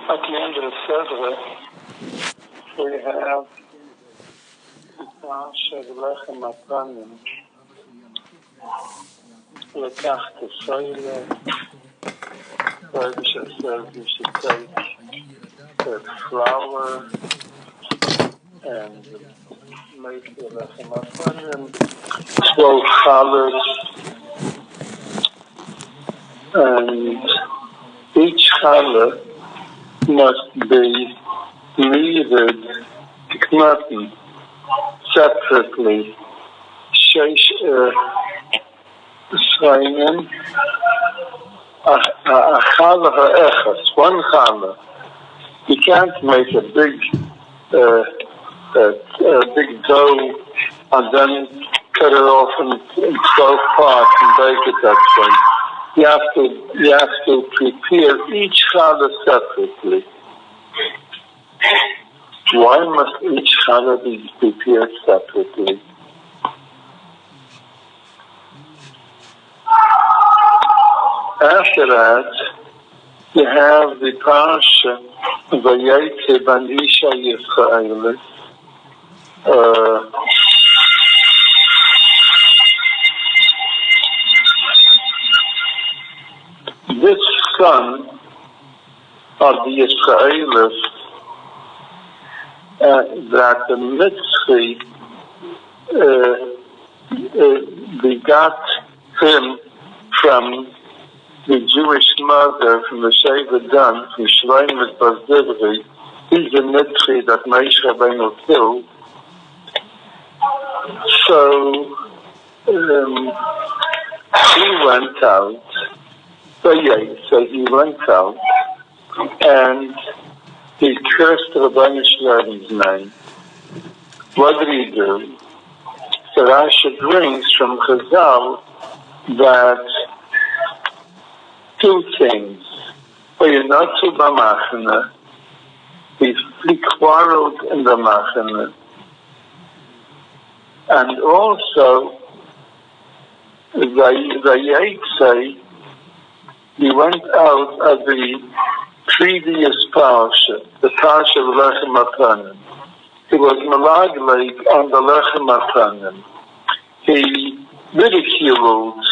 At the end of the Sedra, we have the Pasha of Lechem Apanim, Lekach the Soile, where we should say we should take the flour and make the Lechem Apanim, 12 challahs, and each challah must be kneaded, knotten separately. Sheish Shrainim, a challah ha'echas, one challah. You can't make a big dough and then cut it off in 12 parts and bake it that way. You have to prepare each challah separately. Why must each challah be prepared separately? After that, you have the Pasha Vayetze Ban Isha Yisraelis. This son of the Israelis that the Mitzri begot him from the Jewish mother, from the Sheva Dan, from Shlomo Bazdivri. He's the Mitzri that Moshe Rabbeinu killed. So he went out. So he went out and he cursed Rabbeinu Shlomo's name. What did he do? So Rashi brings from Chazal that two things. Vayinatzu b'machane, he quarreled in the machane, and also Vayetze, he went out of the previous Parsha, the Parsha of Lechem Apanim. He was malagleg on the Lechem Apanim. He ridiculed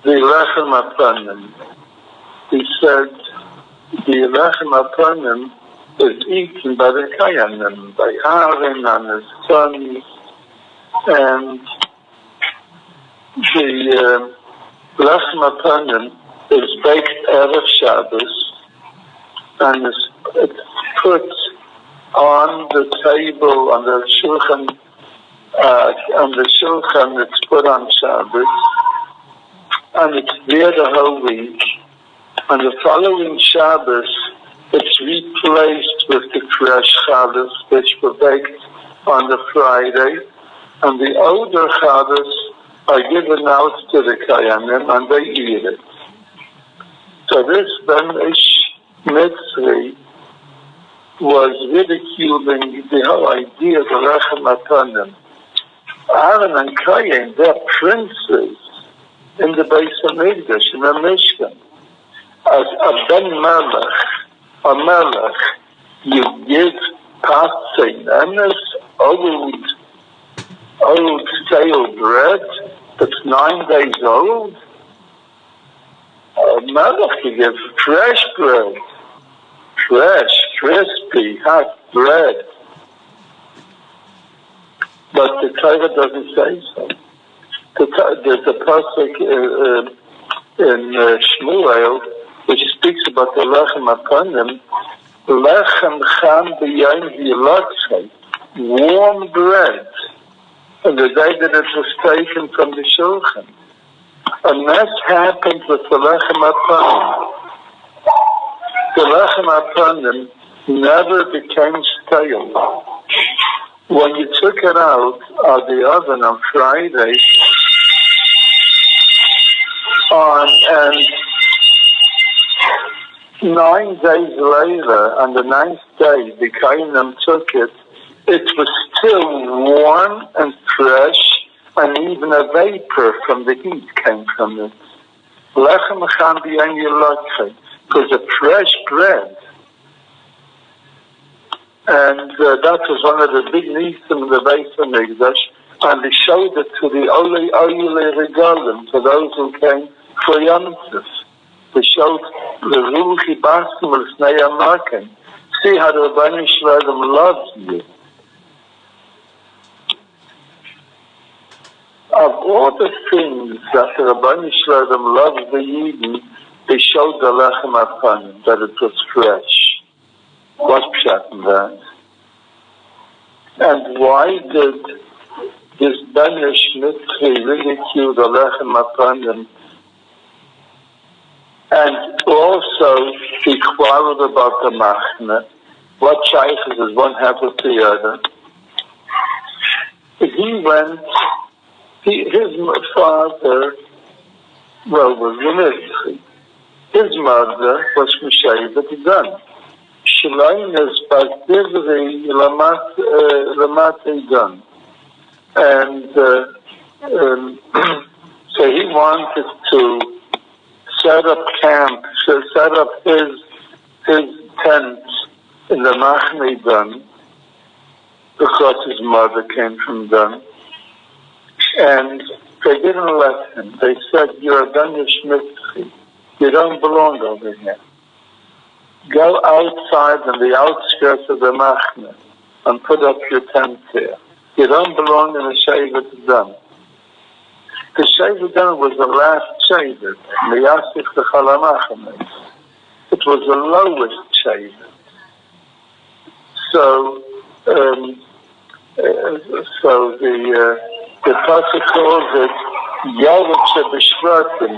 the Lechem Apanim. He said the Lechem Apanim is eaten by the Kayanim, by Aaron and his sons, and the Lechem Apanim is baked Erev Shabbos and it's put on the table, on the shulchan, it's put on Shabbos, and it's there the whole week. And the following Shabbos, it's replaced with the fresh Shabbos, which were baked on the Friday, and the older Shabbos are given out to the Kayanim and they eat it. So this Ben Ish Mitzri was ridiculing the whole idea of the Lechem Apanim. Aaron and Kayan, they're princes in the Beis HaMikdash, in the Mishkan. As a Ben Melech, a Melech, you give Patzei Nemes, old stale bread that's 9 days old. A Melech, you give fresh bread, fresh, crispy, hot bread. But the Torah doesn't say so. There's a pasuk in Shmuel which speaks about the Lechem Apanim. Lechem cham b'yom yilatzei, warm bread, on the day that it was taken from the shulchan. And that happened with the Lechem Apanim. The Lechem Apanim never became stale. When you took it out of the oven on Friday, and 9 days later, on the 9th day, the Kainim took it, it was still warm and fresh, and even a vapor from the heat came from it. Lechem cham b'yom yilatzei. was a fresh bread. And that was one of the big needs in the Beis HaMikdash, and they showed it to the Oyele Regalim, to those who came for Yom Tov. They showed the Ruchi Baskim of Snei HaMakim. See how the Rebbeinu Shalom loves you. Of all the things that the Rebbeinu Shalom loves the Yidden, they showed the Lechem HaPanim, that it was fresh. What pshat in that? And why did this Banish Mitzri ridicule the Lechem HaPanim? And also he quarreled about the Machne. What shaykhs is one half of the other? He went, his father, was the Mitzri. His mother was Mishaybet Gan. Shloim is Basdivri Lamat Gan. And so he wanted to set up camp, set up his tent in the Machne Gan, because his mother came from Dan. And they didn't let him. They said, "You're a Danish Mitzri. You don't belong over here. Go outside on the outskirts of the Machne and put up your tent there. You don't belong in the Shevet Dan." The Shevet Dan was the last Shevet, the Yasif the Chalamachim. It was the lowest Shevet. So the Pasuk calls it Yalot Shebeshvatim,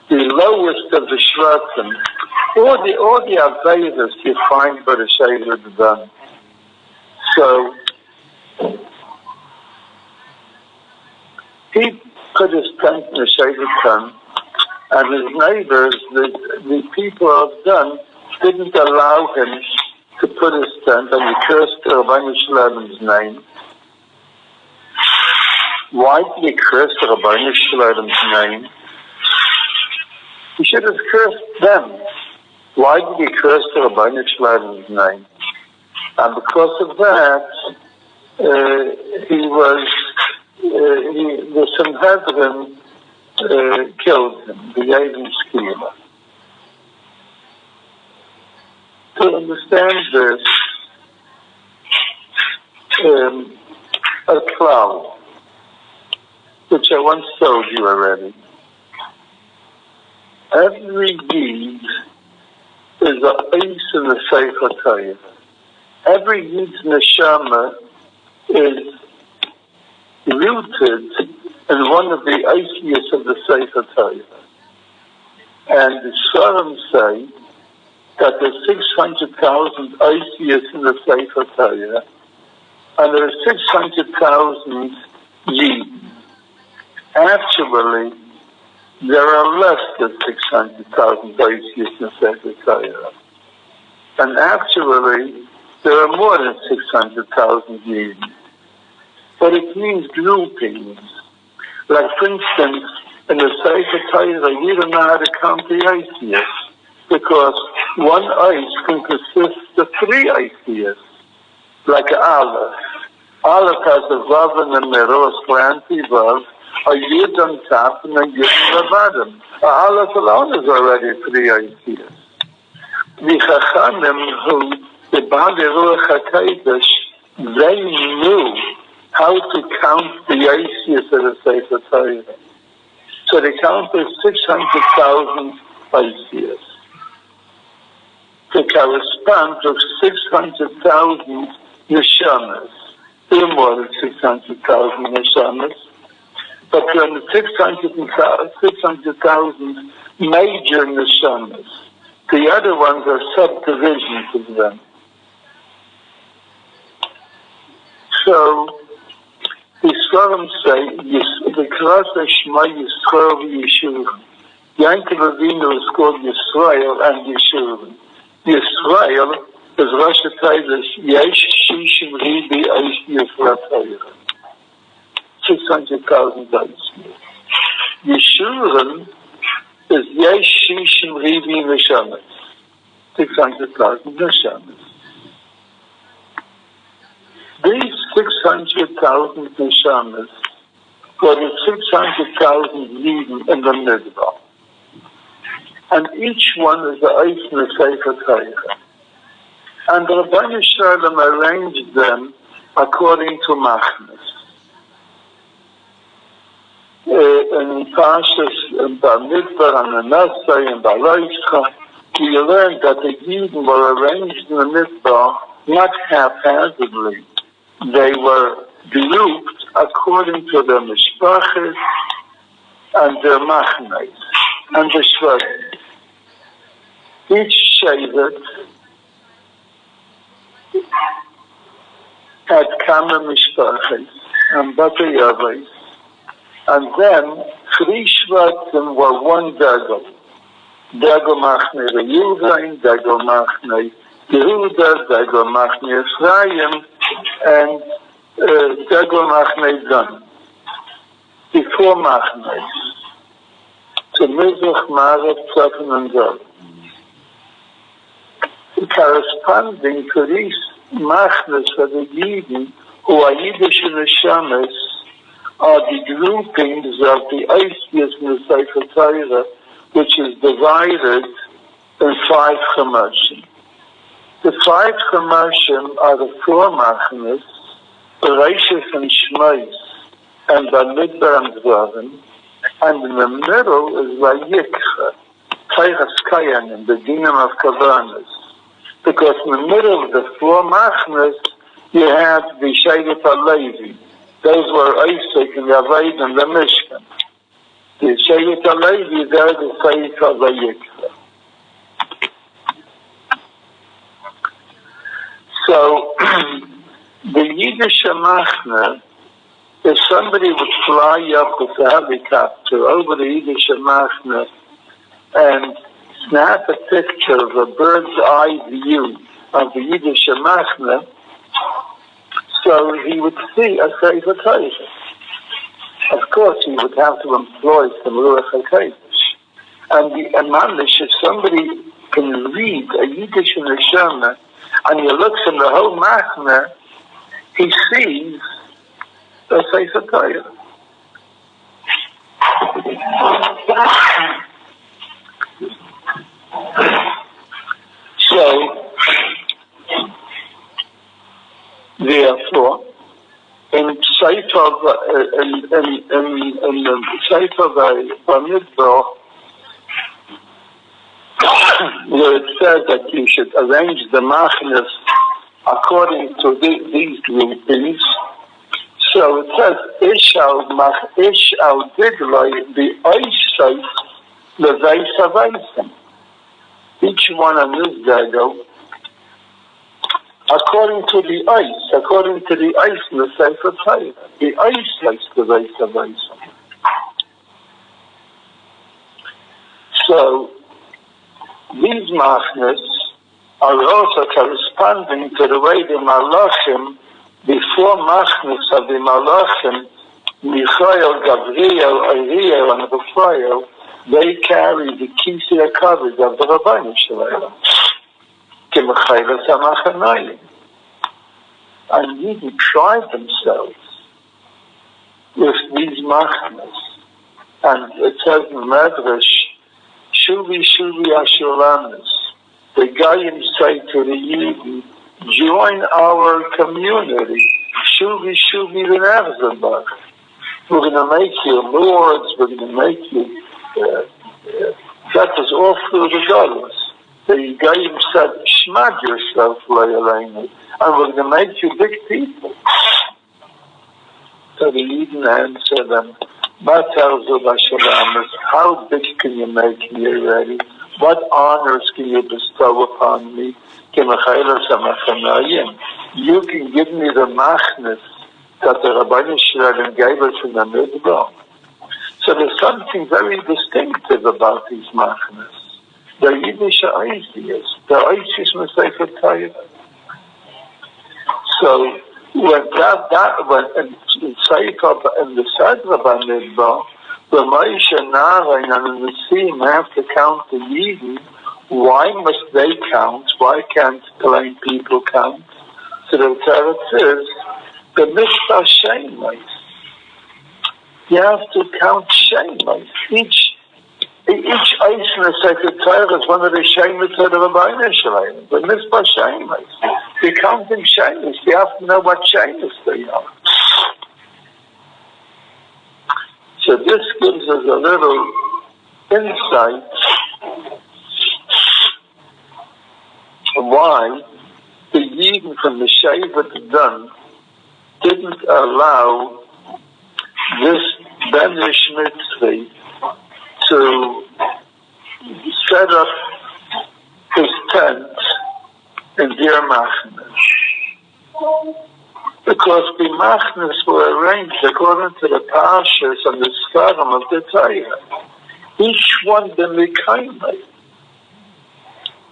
the lowest of the Shvatim. All the Avedas you find by the Shevet Dan. So he put his tent in the Shevet Dan, and his neighbors, the people of Dan, didn't allow him to put his tent, and he cursed the Rebbeinu Shalom's name. Why did he curse the Rebbeinu Shalom's name? He should have cursed them. Why did he curse the Rebbeinu Shalom's name? And because of that, the Sanhedrin killed him, the Yavin Skila. To understand this, a cloud, which I once told you already, every deed is a ace in the Sefer Torah. Every deed's neshama is rooted in one of the aces of the Sefer Torah. And the Sfarim say that there are 600,000 aces in the Sefer Torah, and there are 600,000 Yidden. Actually, there are less than 600,000 aces in the Sefer Torah. And actually, there are more than 600,000 Yidden. But it means groupings. Like, for instance, in the Sefer Torah, you don't know how to count the aces, because one ice can consist of 3 aces, like an Aleph. Aleph has a Vav in the middle, a slanty Vav, a Yud on top, and a Yud on the bottom. Aleph alone is already 3 aces. The Chachamim, who the Baalei Ruach HaKodesh, they knew how to count the aces of the Sefer Torah. So they counted 600,000 aces to correspond to 600,000 neshamas. There are more than 600,000 neshamas, but there are 600,000 major neshamas. The other ones are subdivisions of them. So the Sfarim say, the Krasa Shema Yisrael v'Yeshurun. Yankov Avinu is called Yisrael and Yeshurun. Yisrael is Rosh Hashanah Yesh Shishim Ribi Eish Yisrael. 600,000 Eish. Yeshurun is Yesh Shishim Ribi Neshamas. 600,000 neshamas. These 600,000 neshamas were the 600,000 Yidden in the Midbar. And each one is the Eis in the Sefer Torah. And the Rabbeinu Shalom arranged them according to Machnas. In Pashas, in Bamidbar, and Anasai, and Baloischa, we learned that the Yidden were arranged in the Midbar not haphazardly. They were grouped according to their mishpachas and their machnas and the shvatim. Each shevet had kama mishpachas and batayavais, and then 3 shvatim were one dagel. Dagel machne Reuven, dagel machne Yehuda, dagel machne Ephraim, and dagel machne Dan. Before machnes, to Mizrach, Marav, Tzafon, and Zor. Corresponding to these machnes for the Yidden, who are Yiddish neshamas, are the groupings of the Eisbias in the Sefer Torah, which is divided in 5 chumashim. The 5 chumashim are the 4 machnes, Bereshis and Shmos, and Bamidbar and Dvarim, and in the middle is Vayikra, Teiras Kayanim, the Dinam of Kavanas. Because in the middle of the 4 machnes, you have the Shevet HaLevi. Those were Isaac and Yavaid and the Mishkan. The Shevet HaLevi, they're the Sefer Vayikra. So, the Yiddish machne, if somebody would fly up with a helicopter over the Yiddish machne and snap a picture of a bird's eye view of the Yiddish machne, so he would see a Sefer Torah. Of course, he would have to employ some Ruach HaKodesh. And the Amalish, if somebody can read a Yiddish neshama, and he looks in the whole machne, he sees the Sefer Torah. So, therefore, in Sefer Bamidbar, where it says that you should arrange the machnes according to these groupings. So it says, Ish al digloi the Eisheit leveis haveisim. Each one on this dagel, according to the ice in the Sefer Torah. The ice likes leveis haveisim. So these machnes are also corresponding to the way the malachim, before machnes of the malachim, Michael, Gabriel, Ariel, and Raphael, they carry the kisei coverage of the Rabbeinu Shalom. K'mechaylas hamachanayim. And Yidden tried themselves with these machnes. And it says in Medrash, Shuvi Ashuramis. The Goyim say to the Yidden, join our community. Shuvi v'nachzabach. We're going to make you lords. We're going to make you. That was all through the Golos. The Goyim said, Shmad yourself, Le'aleinu, and we're going to make you big people. So the Yidden answered them, how big can you make me already? What honors can you bestow upon me? You can give me the machnes that the Rabbeinu Shalom gave us in the Midbar. So there's something very distinctive about these machnes. They're Yiddish ideas. They're Yiddish Sefer Torah. So when in the Sedra Bamidbar, the moshe and Aaron and the Nesim have to count the Yidden Why must they count? Why can't plain people count? So the Torah says, the mitzvah shemais. You have to count shemais. Each ice in the Sacred Torah is one of the shemais of the Rabbeinu Shalom. The mitzvah shemais. You're counting shemais. You have to know what shemais they are. So this gives us a little insight why the Yidden from the Shevet Dan didn't allow this Benish Mitzvah to set up his tent in their machnas. Because the machnas were arranged according to the parshas and the skarim of the Torah. Each one the Mekaimai.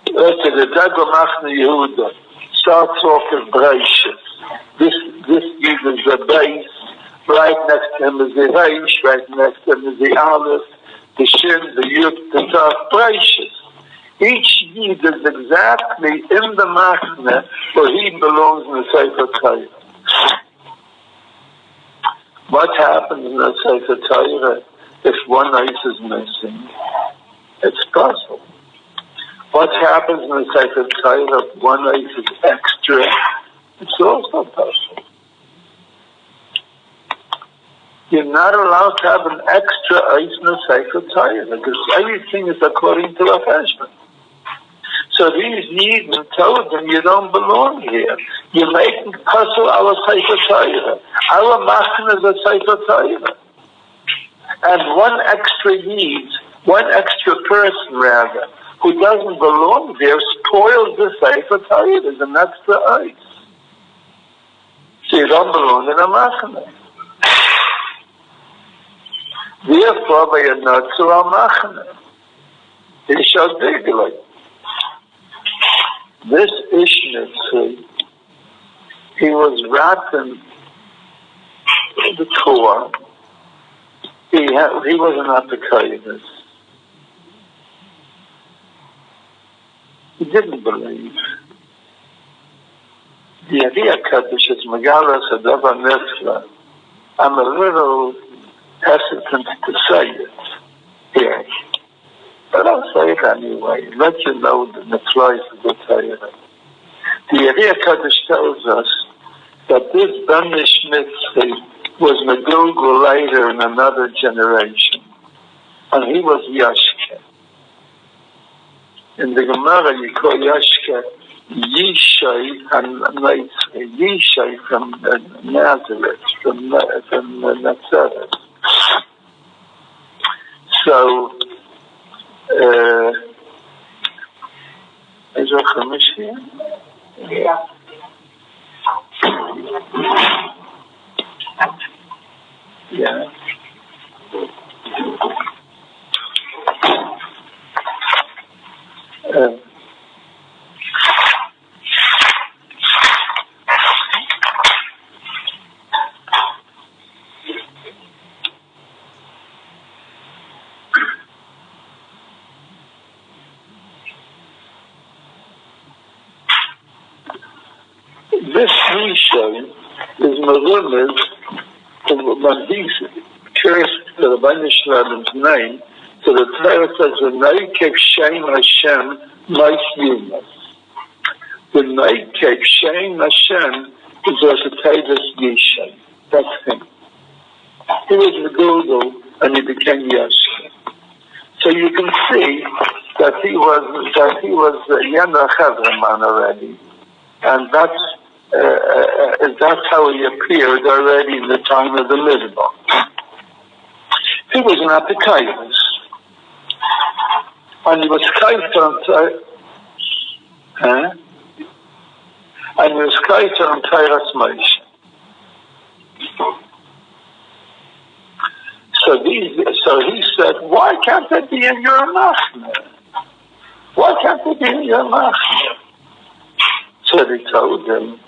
The Dago Machna Yehuda starts off with Breishis. This is the base. Right next to him is the Reish. Right next to him is the Aleph, the Shin, the Yud, the Tav, Breishis. Each Yid is exactly in the Machna where he belongs in the Sefer Torah. What happens in the Sefer Torah if one ice is missing? It's puzzle. What happens in the Sefer Torah if one ice is extra? It's also puzzle. You're not allowed to have an extra ice in the Sefer Torah because everything is according to the husband. So these Yidden told him, you don't belong here. You're making puzzle our Sefer Torah. Our Machna is a Sefer Torah. And one extra Yid, one extra person rather, who doesn't belong there, spoils the Sefer Torah, and that's the ice. So you don't belong in a Machna. Therefore, they are not to a Machna. He shall dig like. This Ishmael, he was wrapping the Torah. He was an Apicaimus. He didn't believe. The idea Kaddish is Megalas Adava Nefla. I'm a little hesitant to say it here. But I'll say it anyway. Let you know the Nefla of the Torah. The idea Kaddish tells us that this Benish Mitzvah was Megilgal later in another generation. And he was yoshka. In the Gemara you call yoshka Yishai and Yishai from Nazareth, from Nazareth. So, is there a mission? Yeah. Yeah. This Misha is Marumas when he cursed the Rabbeinu Shalom's name, so the Torah says, "V'noikev Shem Hashem Ma'is." The Noikev Shem Hashem is also Tavis Yishay. That's him. He was the Google and he became Yoshka. So you can see that he was Yana Chavraman already, and that's how he appeared already in the time of the Midbar. He was an Apicaimus. And he was Kaiter on Teiras Moshe. So he said, why can't they be in your machna? Why can't they be in your machna? So they told him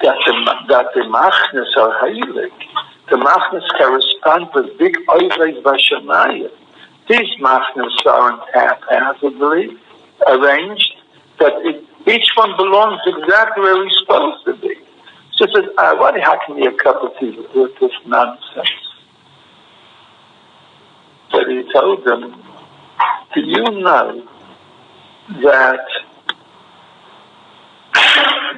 that the machnas are heilig. The machnas correspond with big oives b'shamayim. These machnas aren't haphazardly. arranged that each one belongs exactly where he's supposed to be. So he said, why how can you a cup of tea with this nonsense? But he told them, do you know that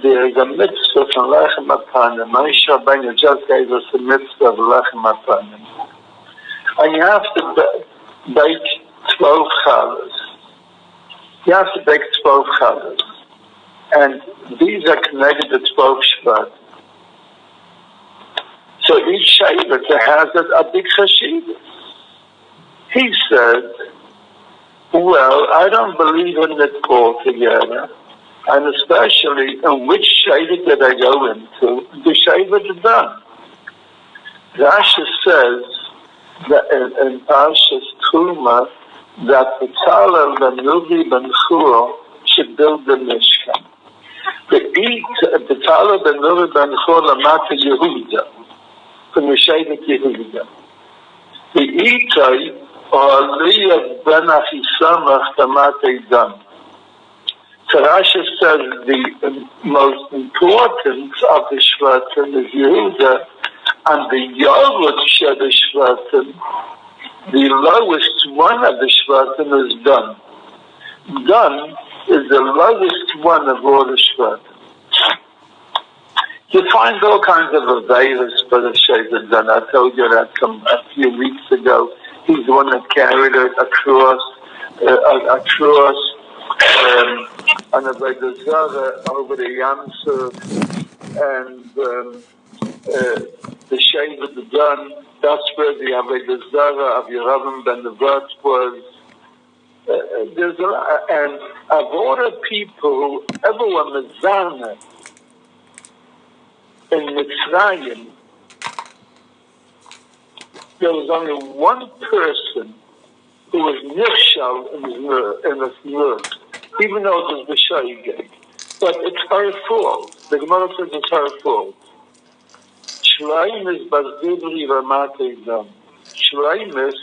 there is a mitzvah from Lechem Apanim? Moshe Rabbeinu just gave us a mitzvah of Lechem Apanim. And you have to bake 12 challahs. You have to bake 12 challahs. And these are connected to 12 shvat. So each Shabbat has a big chashivah. He said, well, I don't believe in it altogether. And especially in which Shabbat that I go into, the Shabbat is done. Rashi says that in Parshas Truma that the Tzalel ben Nuvi ben Chur should build the Mishkan. The Tzalel ben Nuvi ben Chur lamata Yehuda, from the Shabbat Yehuda. The Itay or Aliyah ben Achisamach lamata Idan. So Rashi says the most important of the Shvatim is Yehuda, and the Yavot Shad Shvatim, the lowest one of the Shvatim is Dan. Dan is the lowest one of all the Shvatim. You find all kinds of Avedas for the Shabbat Dan. I told you that a few weeks ago. He's the one that carried a cross and a Vedazara over the Yamsuf, and the Shabbat the Dan. That's where the Vedazara of Yeravim ben Nevat was. There's a lot, and of all the people who ever were Mezana in Mitzrayim, there was only one person who was nifshal in the Smurf, even though it was the Shaygate. But it's her fault. The Gemara says it's her fault. Shraim is Bazdibri Ramate Dam. Shraim is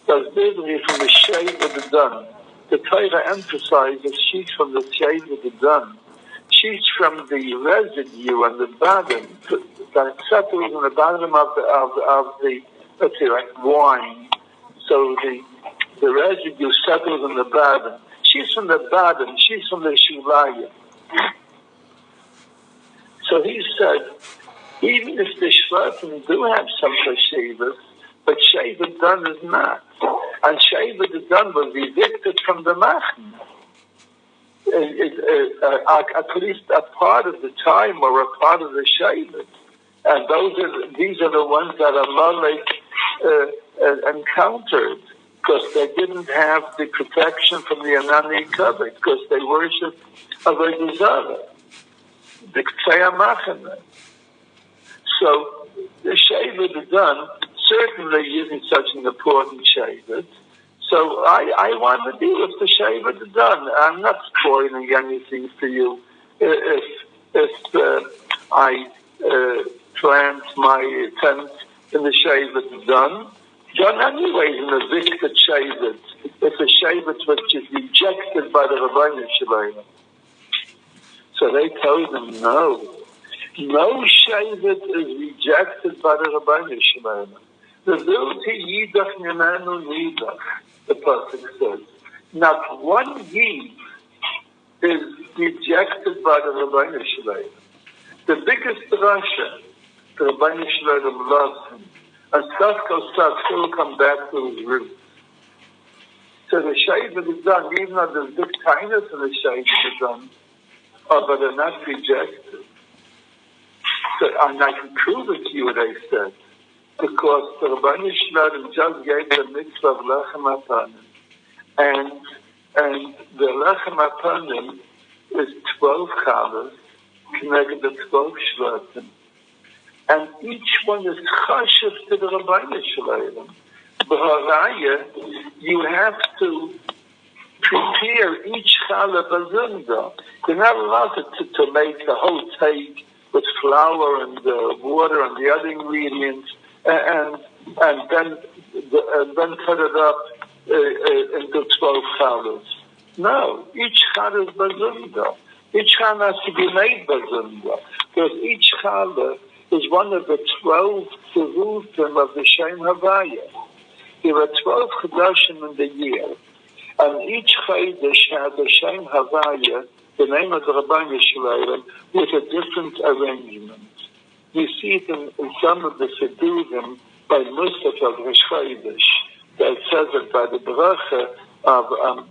Bazdibri from the shade of the Dam. The Torah emphasizes she's from the shade of the Dam. She's from the residue on the bottom that settles in the bottom of the let's say like wine. So the residue settles in the bottom. She's from the bottom. She's from the Shulayim. So he said, even if the Shvatim do have some Shavas, but Shavas done is not. And Shavas done was evicted from the Machn. At least a part of the time or a part of the Shavas. And these are the ones that Amalek encountered, because they didn't have the protection from the Anani cover, because they worshipped Avodah Zarah, the Ktsei HaMachane. So the Shabbat is done, certainly isn't such an important Shabbat. So I want to deal with the Shabbat is done. I'm not spoiling anything for you. If I plant my tent in the Shabbat is done anyways in a victed Shabbat. It's a Shabbat which is rejected by the Rabbanim Shalom. So they told him, no Shabbat is rejected by the Rabbanim Shalom. The Vilti Yidach Nemanu Nidach, the Pasuk says. Not one Yid is rejected by the Rabbanim Shalom. The biggest Rasha, the Rabbanim Shalom loves him. And stuff goes stuff, he will come back to his roots. So the Shabbat is done, even though there's big kindness in the Shabbat is done, but they're not rejected. So, and I can prove it to you what I said, because the Rabbanim Shalom just gave the mitzvah of Lechem Apanim, and the Lechem Apanim is 12 challahs, connected to 12 shvatim. And each one is chashiv to the Rabbanim Shalom. B'haraya, you have to prepare each challah bazinda. You're not allowed to make the whole take with flour and water and the other ingredients, and then cut it up into 12 challahs. No, each challah is bazunda. Each challah has to be made bazunda. Because each challah is one of the 12 tzivufim of the Shem Havaya. There are 12 chadashim in the year. And each chaydash has the Shem Havaya, the name of the Rabban Yisrael, with a different arrangement. You see it in some of the Siddurim by Mustafa of Rosh Chodesh, that says that by the bracha of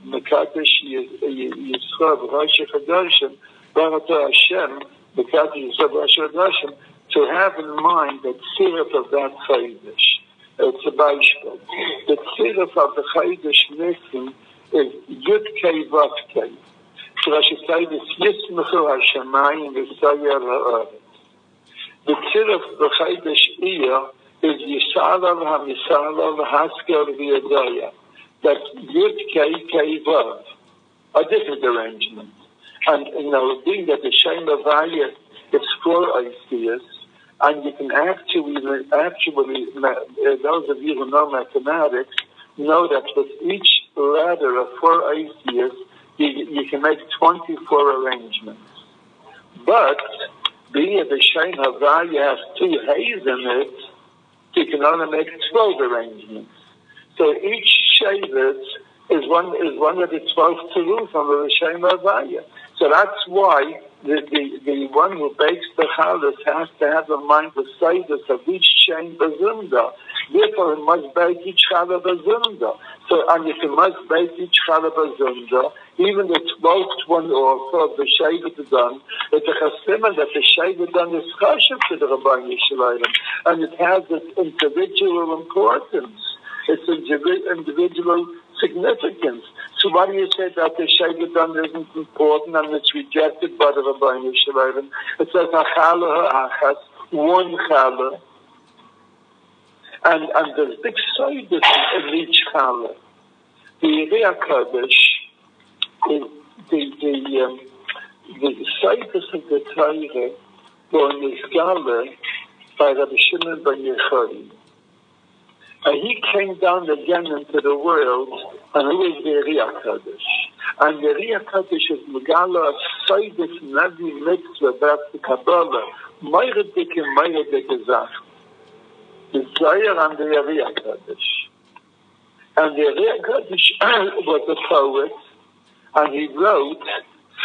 Mekadesh Yisrael Rosh Chodeshim, Baruch Hashem, Mekadesh Yisrael Rosh Chodeshim, to have in mind the tziruf of that Chodesh. It's a Beispiel. The tziruf of the Chodesh Nisan is Yud Kei Vav Kei. So I should say this Yismechu HaShemayim V'Sayar HaOretz. The tziruf of the Chodesh Iyar is Yisrael HaMisrael HaSker V'Yadaya. That's Yud Kei Kei Vav. A different arrangement. And, being that the Shem Havaya is 4 ideas, and you can actually, those of you who know mathematics, know that with each ladder of 4 ideas, you can make 24 arrangements. But, being that the Shem Havaya has 2 hays in it, you can only make 12 arrangements. So each Shevet is one of the 12 tzivufim of the Shem Havaya. So that's why the one who bakes the challah has to have in mind the status of each Shem bazunda. Therefore, he must bake each challah bazunda. So, and if he must bake each challah bazunda, even the 12th one also of the Shevet done, it's a chasima that the Shevet done is chashiv to the Rabban Yisrael, and it has its individual importance. It's individual significance. So why do you say that the Shevet done isn't important and it's rejected by the Rabban Yisrael? It says challah ha'achas, one challah, and there's big sidus in each challah. The Yerei HaKadosh, the sidus of the Torah were nizgala by Rabbi Shimon ben Yochai. And he came down again into the world, and he was the Yerei HaKadosh. And the Yerei HaKadosh is megala of sidus in every mitzvah, that's the Kabbalah, meiredik and meiredik zach. The Zohar and the Yerei HaKadosh. And the Yerei HaKadosh was a poet, and he wrote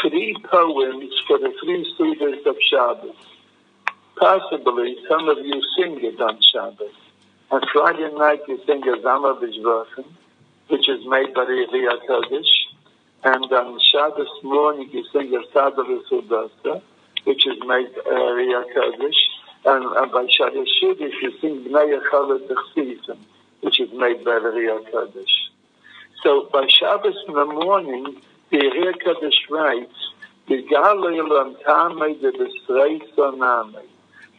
3 poems for the 3 students of Shabbos. Possibly, some of you sing it on Shabbos. On Friday night, you sing a Zama B'Shvachim, which is made by the Yerei HaKadosh. And on Shabbos morning, you sing a Sada V'Sudasa, which is made by the Yerei HaKadosh. And by Shabbos Shudish, you sing Bnei Yechalet T'chsisim, which is made by the Yerei HaKadosh. So by Shabbos in the morning, the Yerei HaKadosh writes, V'gala Yom Tamei de B'Srei Sonamei.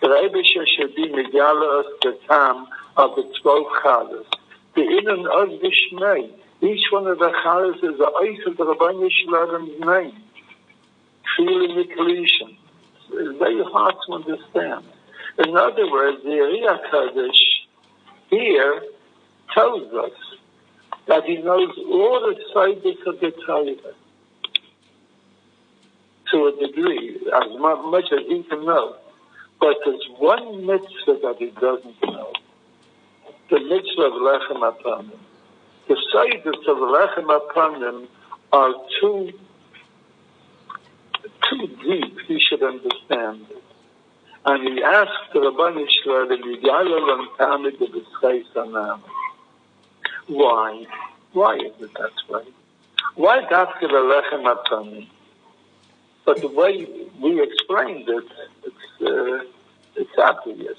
The Rebbe should be Megala us the Tam of the 12 challahs. The Inan of Vishmei. Each one of the challahs is the ice of the Rabban Yisrael's name. Feeling the collision. It's very hard to understand. In other words, the Yerei HaKadosh here tells us that he knows all the sidus of the Torah to a degree, as much as he can know. But there's one mitzvah that he doesn't know. The mitzvah of Lechem Apanim. The sidus of Lechem Apanim are too deep, he should understand it. And he asked the Rabban Yisrael, why? Why is it that way? Why after the Lechem Apanim? But the way we explained it, it's obvious.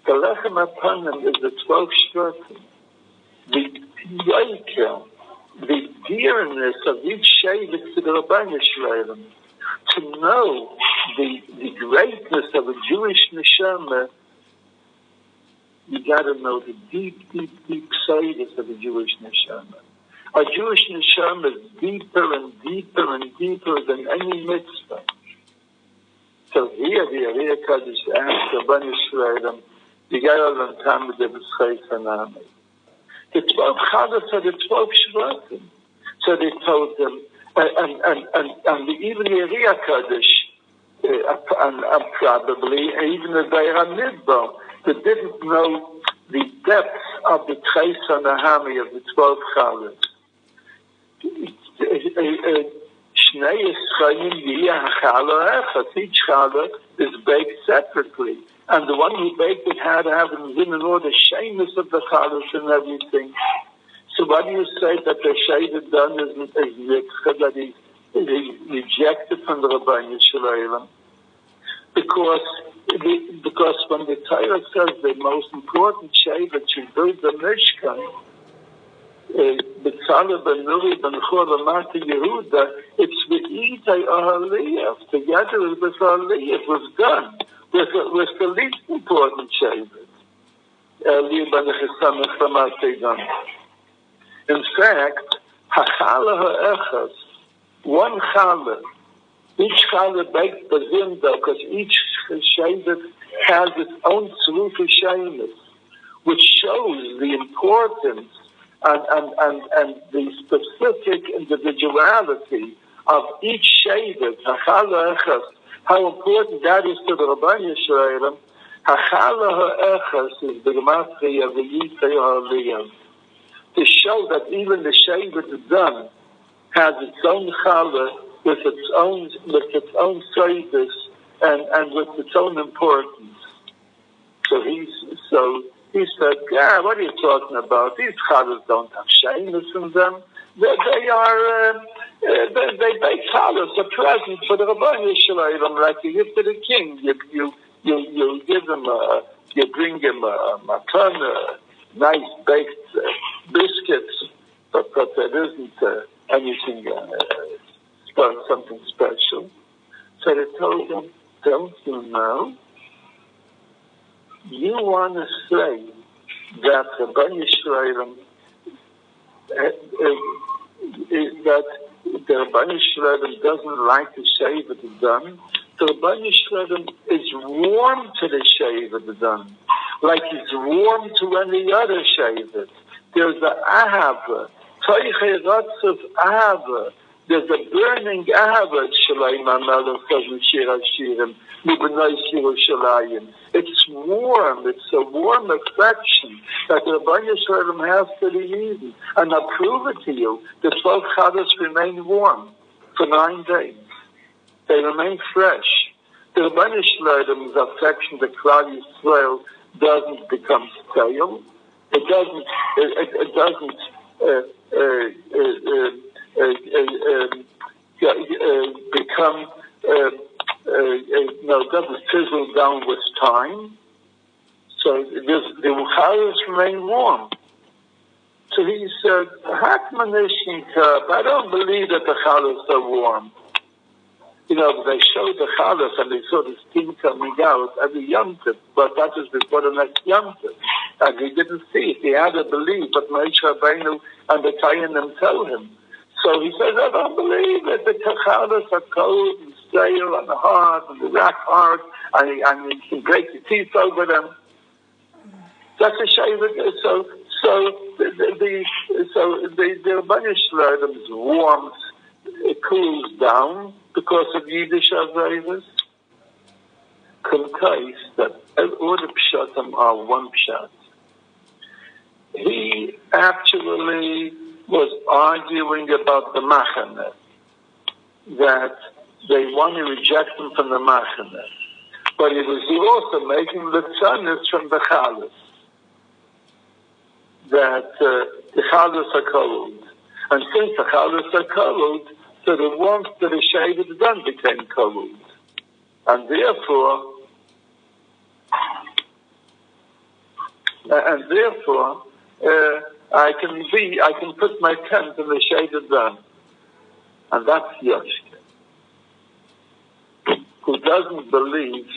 The Lechem Apanim is the 12 shvatim. The yoshka, the dearness of each shevet to the Rabban Yisrael, to know the greatness of a Jewish neshama, you got to know the deep sidus of a Jewish neshama. A Jewish neshama is deeper and deeper and deeper than any mitzvah. So here the Yerei HaKadosh asked the Rabban Yisrael, the 12 challahs are the 12 shvatim. So they told them, and even the Area Kaddish, and probably even the Deira Midbar, that didn't know the depths of the Trace and the Hami of the 12 Chalas. Each Chala is baked separately, and the one who baked it had to have in all the shameless of the Chalas and everything. So why do you say that the shaded done is that he rejected from the Rabbeinu Shalom? Because when the Torah says the most important shayvet should build the Mishkan, B'tzaleh ben Nuri ben Chor Amati Yehuda, it's with Itay Ahaliyah, together with Ahaliyah, it was done with the least important shayvet. Eliyah ben Chesamech Amati done. In fact, Hachala ha'echas, one chala, each chala baked the zinda, because each shayvet has its own tzrufa shayvet, which shows the importance and the specific individuality of each shayvet, Hachala ha'echas, how important that is to the Rabbeinu Yisrael. Hachala ha'echas is the gematria of the Yitay Ha'aliyah, to show that even the shayvet done has its own challah with its own service and with its own importance. So he said, "Yeah, what are you talking about? These challahs don't have shayness in them. They bake challahs, a present for the Rabbeinu Shalom, like you give to the king. You give him you bring him a matana, nice baked biscuits, but there isn't anything, something special." So they told him, "Don't you know? You want to say that the Rabbeinu Yisrael, that the Rabbeinu Yisrael doesn't like the shayvet done? The Rabbeinu Yisrael is warm to the shayvet done, like he's warm to any other shayvet. There's the ahava, toiche ratzav ahava. There's a burning ahava, Shalayim HaMelech says in Shir HaShirim, Mibnei Yerushalayim. It's warm, it's a warm affection that the Rabbeinu Yisrael has to the Yidden. And I'll prove it to you, the 12 Chadas remain warm for 9 days. They remain fresh. The Rabbeinu Yisrael's affection, the Klal Yisrael, doesn't become stale. It doesn't become it doesn't fizzle down with time. So the Chalas remain warm. So he said, I don't believe that the Chalas are warm. They showed the Chalas and they saw the steam coming out every Yom Tov, but that was before the next Yom Tov. And he didn't see it. He had to believe what Moshe Rabbeinu and the Taiyanim tell him. So he says, I don't believe it. The Chalas are cold and stale and hard and they rack hard and you can break your teeth over them. That's a shame. So the Rabbeinu Yisrael's warmth, it cools down because of Yiddish Aveiros. Concise that all the pshatim are one pshat. He actually was arguing about the Machane, that they want to reject him from the Machane. But he was also making the tzanis from the Chalas, that the Chalas are cold. And since the Chalas are cold, so the warmth that the shayvet done became cold. And therefore, I can put my tent in the shaded done. And that's yoshka, who doesn't believe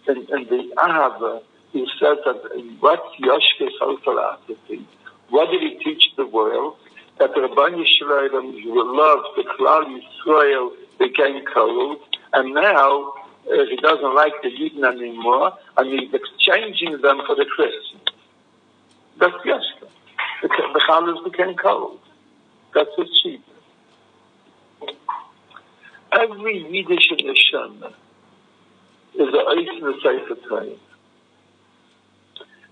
in the ahava. He says that what's yoshka's philosophy? What did he teach the world? That the Rabbeinu Yisrael's love, the Klal Yisrael, became cold, and now he doesn't like the Yidden anymore, and he's exchanging them for the Christians. That's yoshka. The Chalas became cold. That's his cheap. Every Yiddish neshama is a ice in the Sefer Torah.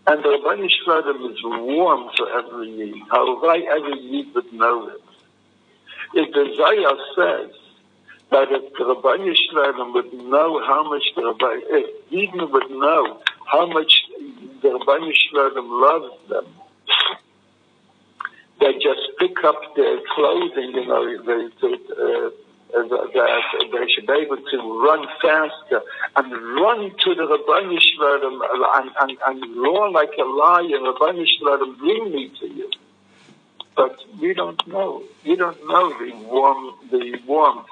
And the Rabbanu Shlomo is warm for every Yid. However, every Yid would know it. If the Zayah says that if the Rabbanu Shlomo would know how much if Yidden would know how much the Rabbanu Shlomo loves them, they just pick up their clothing, they should be able to run faster and run to the Rabbanu Shlomo and roar like a lion, Rabbanu Shlomo, bring me to you. But we don't know. We don't know the warmth,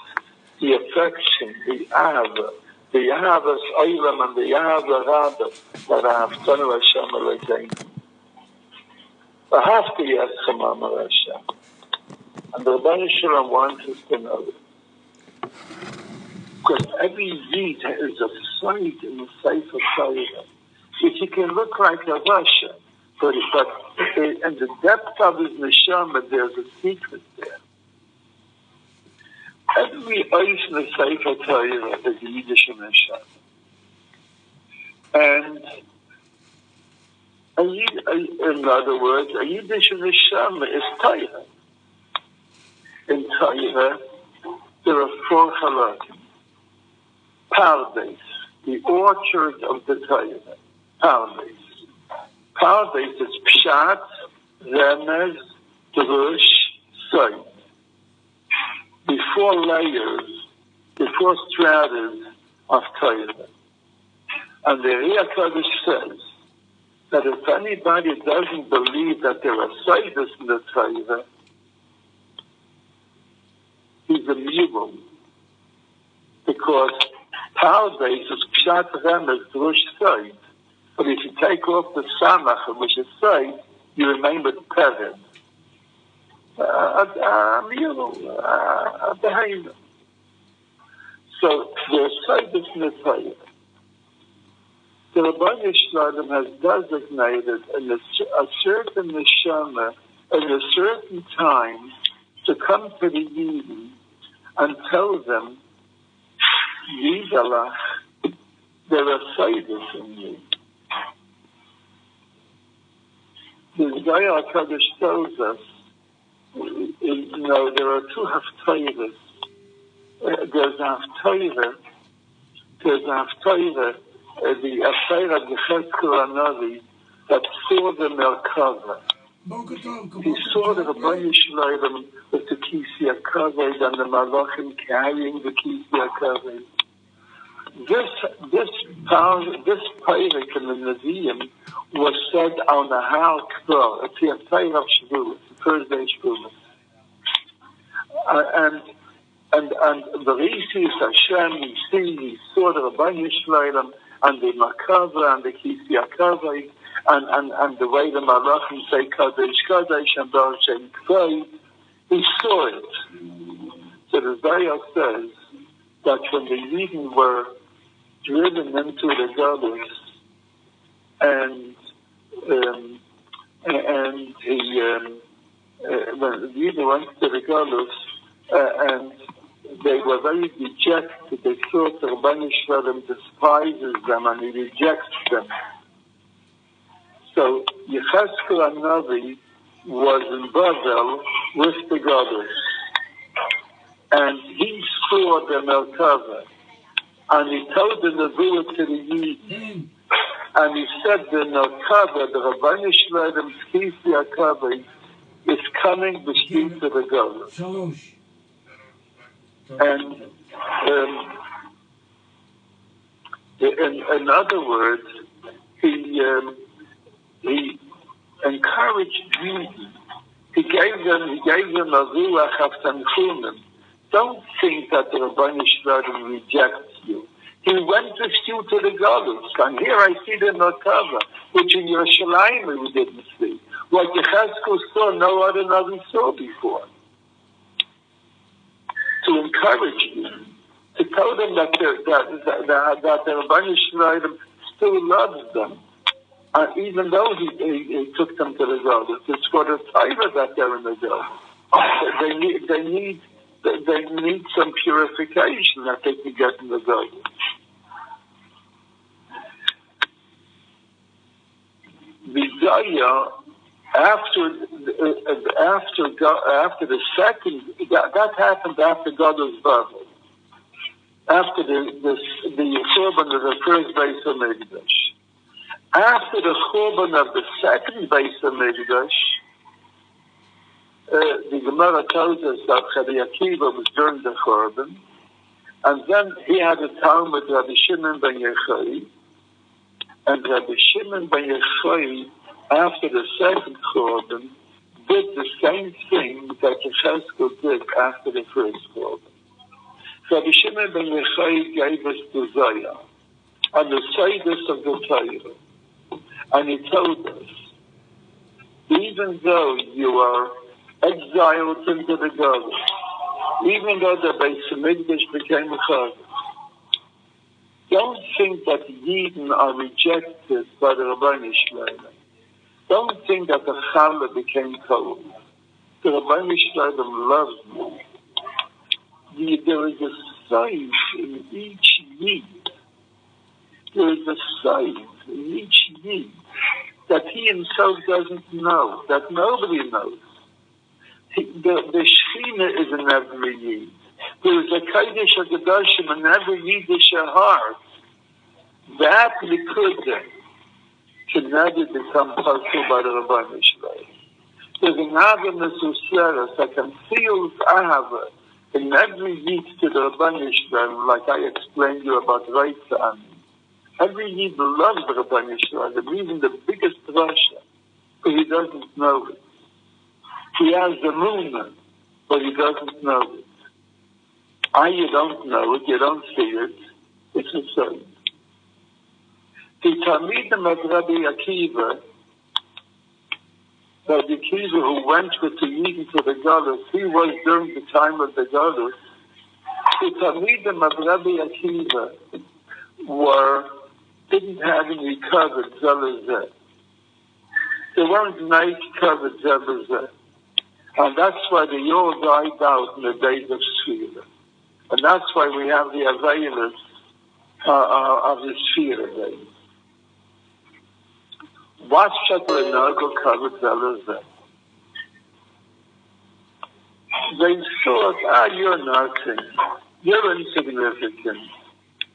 the affection, the Ahavas Olam and the Ahava Rabba that I have done Hashem Elokeinu. I have to Yeschem Amar Hashem. And the Rabbanu Shlomo wants us to know it. Because every Yid is a sight in the Sefer Torah. If he can look like a Russia, but in the depth of his neshama, there's a secret there. Every ice in the Sefer Torah is a Yiddish neshama. And in other words, a Yiddish neshama is Torah. In Torah, there are 4 halakim. Pardes, the orchard of the Torah. Pardes. Pardes is Pshat, Remez, Drush, Soid. The 4 layers, the 4 stratas of Torah. And the Riyah Kodesh says that if anybody doesn't believe that there are Soidas in the Torah, he's a mule. Because Pardes is Pshat, Remez, Drush, Soid. But if you take off the Samach, which is Soid, you remain with Pered. A behemoth. So there's Soidus in the Torah. The Rabbanu Shlomo has designated a certain neshama at a certain time to come to the Yidden and tell them, Yidalach, there are Soidus in you. The Zohar HaKadosh tells us, there are 2 haftarahs. There's a haftarah, the haftarah of the Yecheskel HaNavi that saw the Merkava. He saw the Rabbanu Shlomo with the Kisi HaKavod and the Malachim carrying the Kisi HaKavod. This Peirik in the Nevi'im was said on the Har Kvar, it's the Haftarah of Shavuot, the first day Shavuot. And the Rishis Hashem, he saw the Rabbanu Shlomo and the Makava and the Kisi HaKavod and the way the Malachim say Kadosh Kadosh and Baruch Shem Kvod, he saw it. So the Zohar says that when the Yidden were driven into the Galus, and when the Yidden went to the Galus, and they were very dejected. They thought the Rabbanu Shlomo despises them and he rejects them. So Yecheskel HaNavi was in Bavel with the Galus, and he saw the Merkava. And he told the Nevuah to the Yid, and he said the Merkava, the Rabbanu Shlomo's Kisi HaKavod, is coming between to the Galus. And in other words, he encouraged Yidden. He gave them a ruach of tanchunim. Don't think that the Rabbanu Shlomo rejects you. He went with you to the Galus, and here I see the Merkava, which in Yerushalayim we didn't see. What Yecheskel saw, no other Navi saw before. To encourage you, to tell them that the Rabbanu Shlomo still loves them, even though he took them to the Galus. It's for the Torah that they're in the Galus. They need they need some purification that they can get in the garden. Vidaya, after the second, that happened after God's Babel. After the Churban of the first base of Mikdash. After the Churban of the second base of Mikdash, the Gemara tells us that Rabbi Akiva was during the Churban, and then he had a talmud with Rabbi Shimon ben Yochai, and Rabbi Shimon ben Yochai, after the second Churban, did the same thing that Yecheskel did after the first Churban. Rabbi Shimon ben Yochai gave us the Zayah, and the Seidus of the Torah. And he told us, even though you are exiled into the Galus, even though the Beis Hamikdash became a Chazak, don't think that Yidden are rejected by the Rabbeinu Shalom. Don't think that the Challah became cold. The Rabbeinu Shalom loves me. There is a sign in each Yid. There is a sign in each Yid that he himself doesn't know, that nobody knows. The Shechina is in every Yid. There is a Kodesh HaKadoshim in every Yiddish heart. That Likudah can never become possible by the Rabbeinu Shalom. There's an Adam Mesuseres that can feel Ahava in every Yid to the Rabbeinu Shalom, like I explained to you about Reitzan. Every Yid loves the Rabbeinu Shalom, even the biggest Rasha, but he doesn't know it. He has the Munah, but he doesn't know it. You don't know it, you don't see it, it's a sign. The Talmidim of Rabbi Akiva, who went with the Yidden to the Galus, he was during the time of the Galus. The Talmidim of Rabbi Akiva didn't have any covered Zelazeh. They weren't nice covered Zelazeh. And that's why they all died out in the days of Sfira. And that's why we have the Aveilus of the Sfira days. What Shatlanagel covered Zelazeh? They thought, you're nothing. You're insignificant.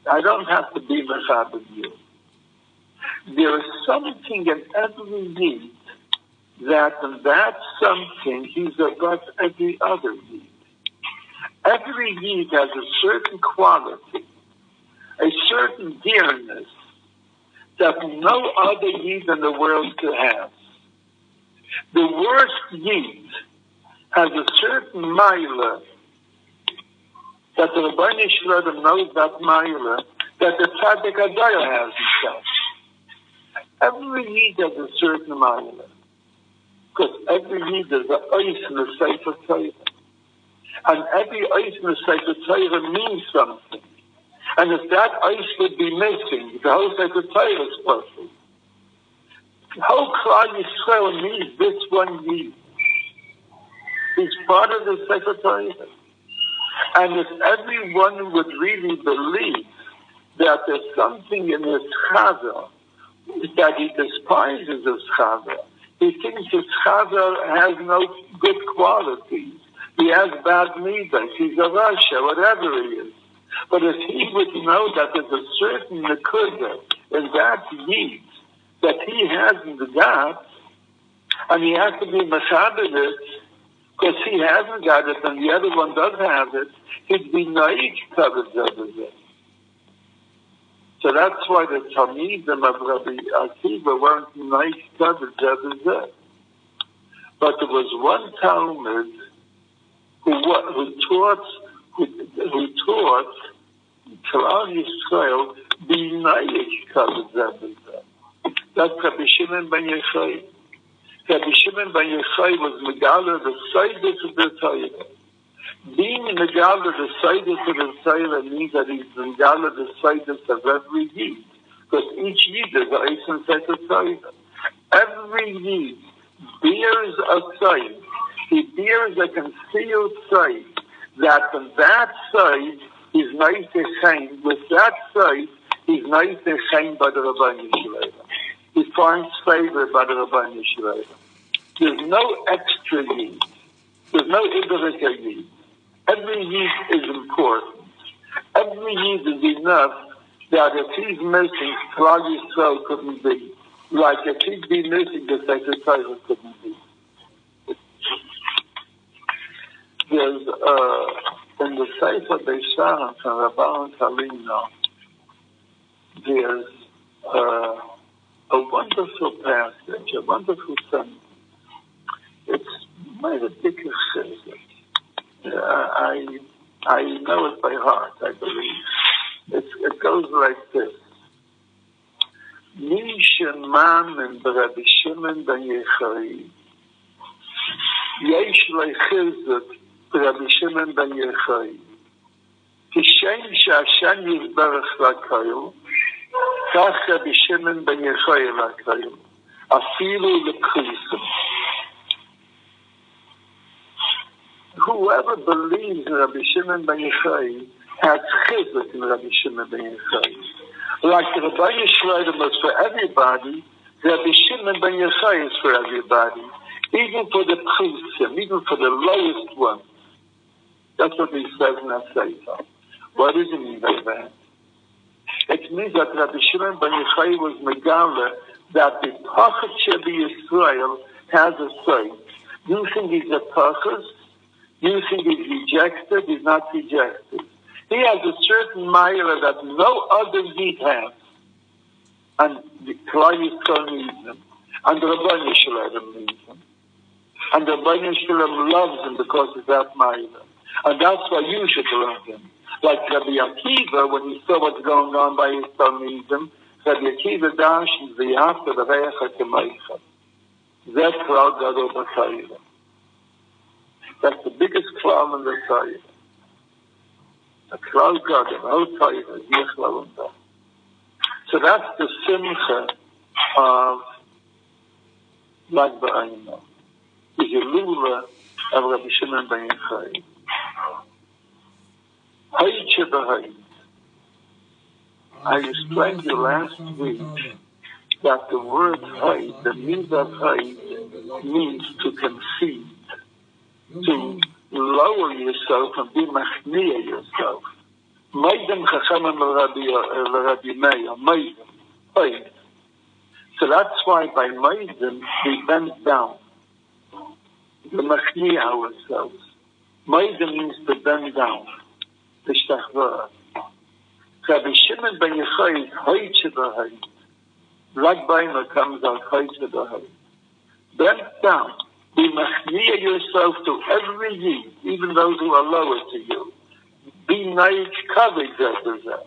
I don't have to be Mechabed you. There is something in every Yid that something he's above every other Yid. Every Yid has a certain quality, a certain dearness that no other Yid in the world could have. The worst Yid has a certain Maila that the Rabbeinu Shalom knows that Maila that the Tzaddik Adaya has himself. Every Yid has a certain Maila. Because every Yid is an ice in the Sefer Torah. And every ice in the Sefer Torah means something. And if that ice would be missing, the whole Sefer Torah is perfect. The whole Klal Yisrael needs this one Yid. He's part of the Sefer Torah. And if everyone would really believe that there's something in his Chazal that he despises his Chazal, he thinks his Chazal has no good qualities. He has bad midas. He's a Rasha, whatever he is. But if he would know that there's a certain Nekudah in that Yid that he hasn't got, and he has to be Mechabed it, because he hasn't got it and the other one does have it, he'd be naive covered Zebazeh. So that's why the Talmidim of Rabbi Akiva weren't naive covered Zebazeh. But there was one Talmud who taught Klal Yisrael be naive covered Zebazeh. That's Rabbi Shimon ben Yochai. Rabbi Shimon ben Yochai was Megala, the Seidus of the Torah. Being Megala, the Seidus of the Torah means that he's Megala, the Seidus of every Yid. Because each Yid is a Eisen Sefer Torah. Every Yid bears a sign. He bears a concealed sign that on that side is nice chaim. With that side, he's nice chaim by the Rabban Yisrael. He finds favor by the Rabban Yisrael. There's no extra need. There's no individual need. Every need is important. Every need is enough that if he's missing, Klal Yisrael couldn't be. Like if he'd be missing, the Sefer Torah couldn't be. There's in the Sefer Beisharan from Rabban Talino, there's a wonderful passage, a wonderful sentence. It's made a big chesed. I know it by heart, I believe. It goes like this. Nishan Mamen B'Rabbi Shimon Ben Yochai Yesh Leichizuk B'Rabbi Shimon Ben Yochai Kishem Sha'Hashem Yizbarach L'Koil Kach Rabbi Shimon Ben Yochai L'Koil Afilu L'Krisim. Whoever believes in Rabbi Shimon Ben Yochai has chizuk in Rabbi Shimon Ben Yochai. Like the Rabbi Yisrael was for everybody, Rabbi Shimon Ben Yochai is for everybody, even for the Prisim, even for the lowest one. That's what he says in that Sefer. What does it mean by that? It means that Rabbi Shimon Ben Yochai was Megala, that the Pachat Shebi Yisrael has a say. You think he's a Pachat? You think he's rejected? He's not rejected. He has a certain ma'ira that no other Yid has. And the Klal Yisrael needs him. And the Rabban Yisrael needs him. And the Rabban Yisrael loves him because of that ma'ira. And that's why you should love him. Like Rabbi Akiva, when he saw what's going on by his Talmidim, Rabbi Akiva dashes the after the Recha K'meicha. That Klal Gadol B'Tayra. That's the biggest klal in the Torah. The klal God, the whole Torah is Yechla Unda. So that's the simcha of Lag Ba'ayna. The Yelula of Rabbi Shimon Ben Yochai. Hayit Shebahayit. I explained to you last week that the word Hayit, the meaning of Hayit, means to concede. To lower yourself and be machniya yourself. Maidem chachamim l'Rabbi Meir, maidem, maidem. So that's why by maidem we bend down. We machniya ourselves. Maidem means to bend down, to shtachvah. Rabbi Shimon Ben Yochai is hayit shebahayit. Lag Ba'ayna comes out hayit shebahayit. Bend down. Be machniya yourself to every Yid, even those who are lower to you. Be nice, covered that.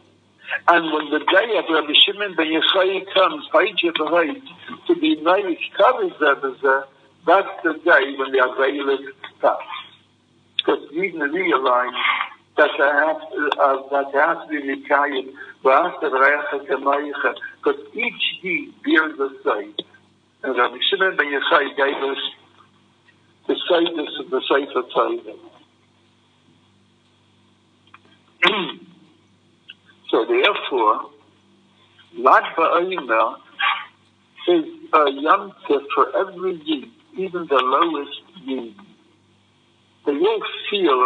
And when the day of Rabbi Shimon Ben Yochai comes, to be nice, covered that, that's the day when the Aveilus stops. Because you need to realize that there has to be Mikayim, because each Yid bears a side. And Rabbi Shimon Ben Yochai gave us the Sefer of the Sefer Torah. So therefore, Lag Ba'ayna is a yom tov for every Yid, even the lowest Yid. They all feel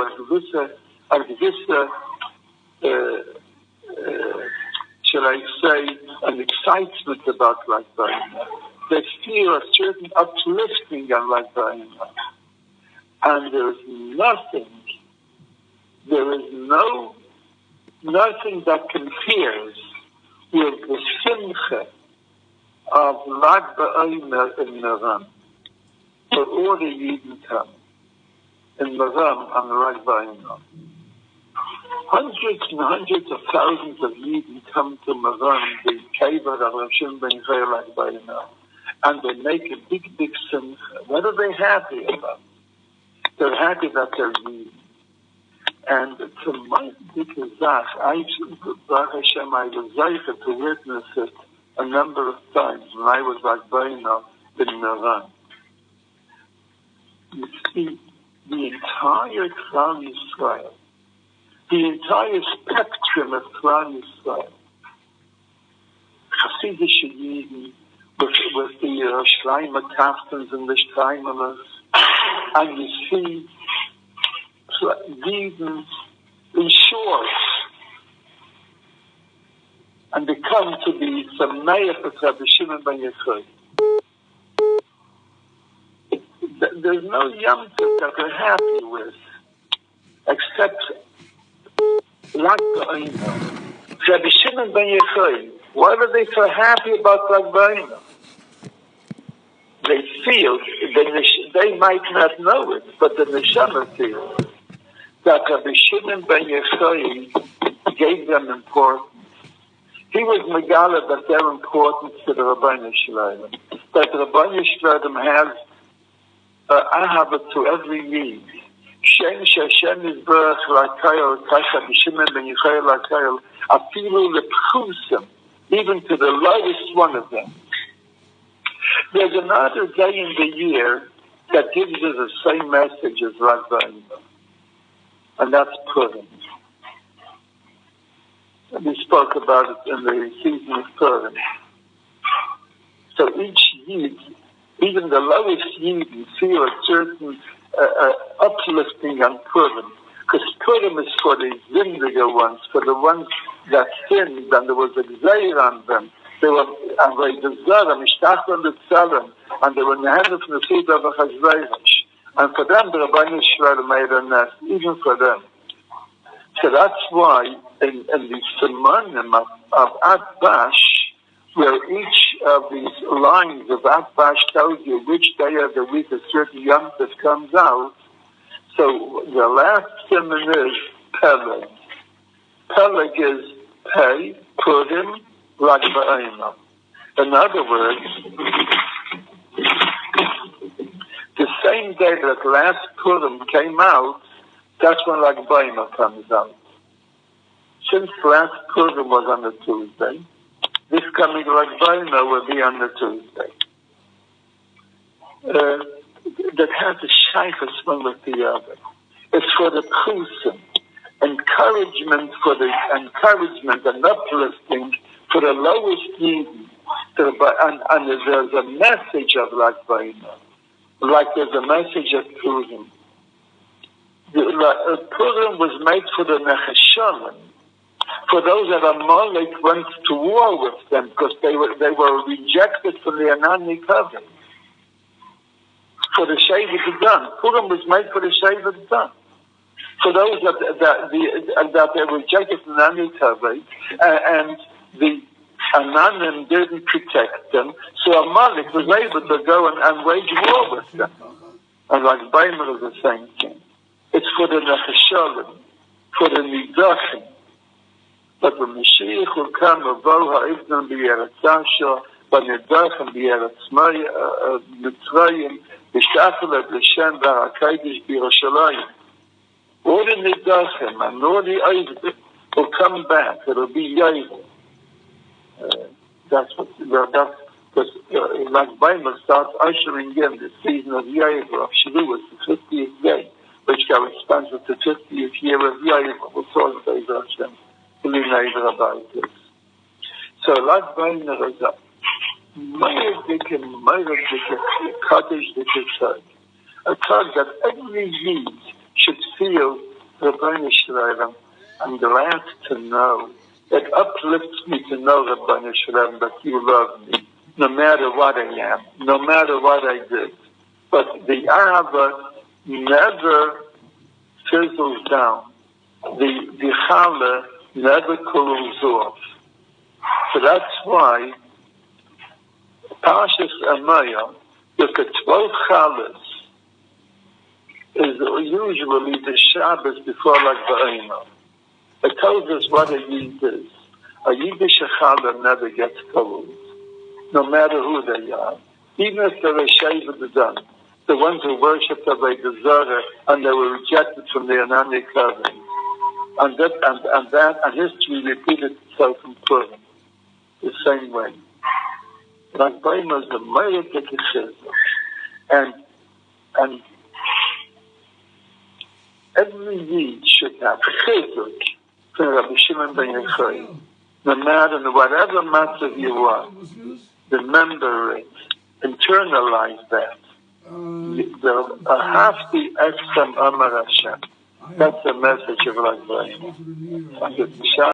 shall I say, an excitement about Lag Ba'ayna. They feel a certain uplifting on Lag Ba'ayna. And there is nothing that compares with the simcha of Lag Ba'ayna in Meram. For all the Yidden come in Meram on Lag Ba'ayna. Hundreds and hundreds of thousands of Yidden come to Meram, the Kibbutz of Rav Shimon Ben Yochai Lag Ba'ayna. And they make a big simcha. What are they happy about? They're happy that they're Yidden. And to my biggest zach, Baruch Hashem, I was zeicher to witness it a number of times when I was Lag Ba'ayna in Meran. You see, the entire Klal Yisrael, the entire spectrum of Klal Yisrael, Hasidic Yidden, with the Shleimer Kaftans and the Shleimerless, and you see Yidden in shorts, and they come to be Sameach of Rabbi Shimon ben Yochai. There's no Yom Tov that they're happy with, except Lag Ba'ina. Rabbi Shimon ben Yochai, why are they so happy about Lag Ba'ina? They feel, they might not know it, but the Neshama feels that Rabbi Shimon ben Yochai gave them importance. He was megala that their importance to the Rabbeinu Shalom, that the Rabbeinu Shalom has ahava to every need. Shem Shashem is birth lakayel, Rabbi Shimon ben Yochai lakayel, afilu lepchusim, even to the lowest one of them. There's another day in the year that gives us the same message as Lag Ba'ina, and that's Purim. We spoke about it in the season of Purim. So each Yid, even the lowest Yid, feel a certain uplifting on Purim, because Purim is for the Zindiger ones, for the ones that sinned, and there was a Gzeir on them. They were, and they deserved, and they were in the hand of the food of Achashverosh. And for them, the Rabbeinu Shalom made a nest, even for them. So that's why in the Simonim of Atbash, where each of these lines of Atbash tells you which day of the week a certain Yom Tov comes out, so the last simon is Peleg. Peleg is Pei, Purim, Lag Ba'ina. In other words, the same day that last Purim came out, that's when Lag Ba'ina comes out. Since last Purim was on a Tuesday, this coming Lag Ba'ina will be on a Tuesday. That has a shaykhus one with the other. It's for the Kusim, encouragement and uplifting for the lowest need, and there's a message of Lag Ba'ina, like there's a message of Purim. Purim was made for the Nechashalim, for those that Amalek went to war with them, because they were rejected from the Anani covenant. For the Shevet done. Purim was made for the Shevet done. For those that they were rejected from the Anani covenant, and the Ananim didn't protect them, so Amalek was able to go and wage war with them. And like Baimer is the same thing. It's for the Nechashalim, for the Nidachim. But when Mashiach will come, Avo ha'ivnan b'yeretz Asher, b'nidachim b'yeretz Mitzrayim, b'shtachel et l'Shem v'ha'akaidish b'Yerushalayim. All the Nidachim and all the Ivdim will come back. It'll be Yovel. That's because like Baimer starts ushering in the season of Yovel, of Shavuos, the 50th day, which corresponds with the 50th year of Yovel. We'll talk about Hashem. So Lag Ba'ina is a cottage that every Yid should feel Rabbeinu Shalom. I'm glad to know. It uplifts me to know Rabbeinu Shalom that you love me, no matter what I am, no matter what I did. But the Ahava never fizzles down. The Chala never cools off. So that's why Parshas Amaya, look at 12 Chalas, is usually the Shabbos before Lag Ba'ina. It tells us what a Yid is. A Yiddish Chala never gets cold, no matter who they are. Even if they're a Shevet done, the ones who worshipped the Zara and they were rejected from the Anani covenant. And history repeated itself in Purim the same way. Lag Ba'ina is the Meir Tekechizah. And every deed should have chizuk from Rabbi Shimon ben Yochai. No matter in whatever matter you are, remember it, internalize that. The hafti etzem amar Hashem. That's the message of Lag BaOmer.